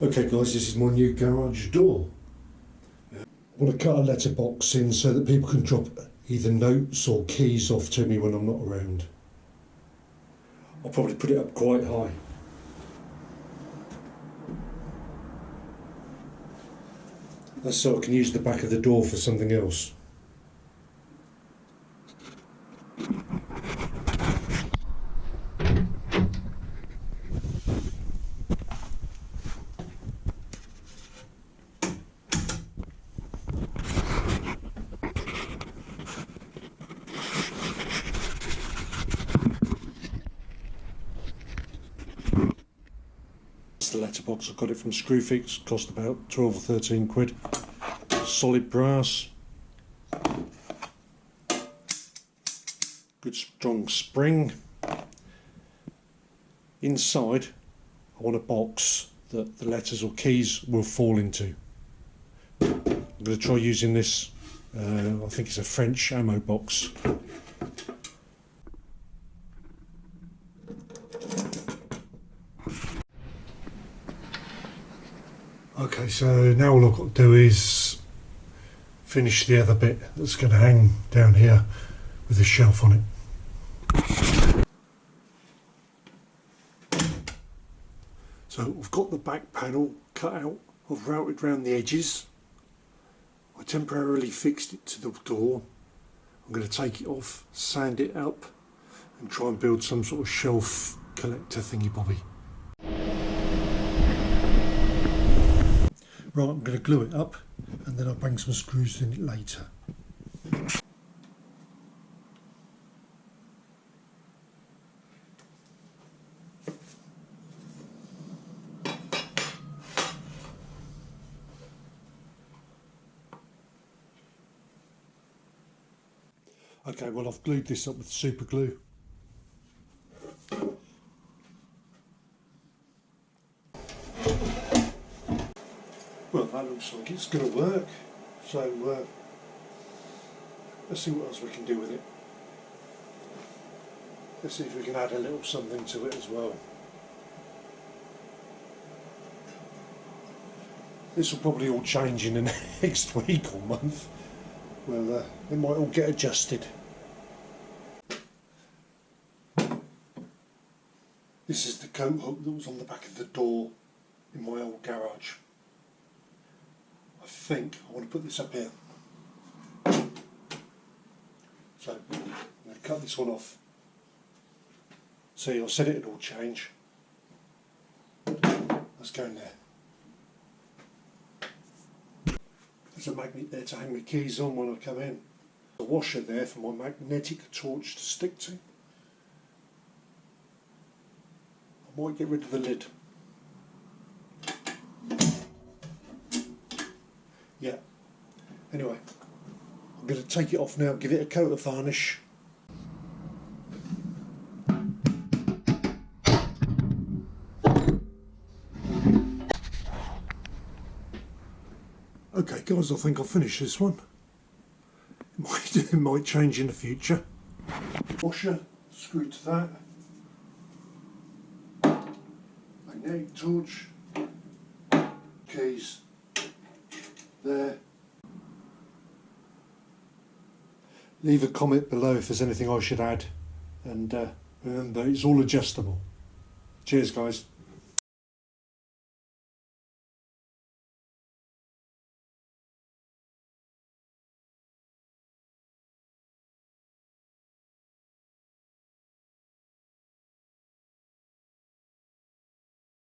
Okay guys, this is my new garage door. I want to cut a letterbox in so that people can drop either notes or keys off to me when I'm not around. I'll probably put it up quite high. That's so I can use the back of the door for something else. The letterbox, I got it from Screwfix, cost about 12 or 13 quid. Solid brass, good strong spring. Inside I want a box that the letters or keys will fall into. I'm going to try using this, I think it's a French ammo box. Okay, so now all I've got to do is finish the other bit that's going to hang down here with a shelf on it. So I've got the back panel cut out, I've routed round the edges. I temporarily fixed it to the door. I'm going to take it off, sand it up and try and build some sort of shelf collector thingy bobby. Right, I'm going to glue it up and then I'll bang some screws in it later. Okay, well I've glued this up with super glue. Well, that looks like it's going to work, so let's see what else we can do with it. Let's see if we can add a little something to it as well. This will probably all change in the next week or month. Well, it might all get adjusted. This is the coat hook that was on the back of the door in my old garage. I think I want to put this up here. So I'm going to cut this one off. See, I said it'd all change. Let's go in there. There's a magnet there to hang my keys on when I come in. A washer there for my magnetic torch to stick to. I might get rid of the lid. Yeah. Anyway, I'm going to take it off now, give it a coat of varnish. Okay guys, I think I'll finish this one. It might change in the future. Washer, screw to that. Magnetic torch. Keys. There. Leave a comment below if there's anything I should add, and remember it's all adjustable. Cheers guys.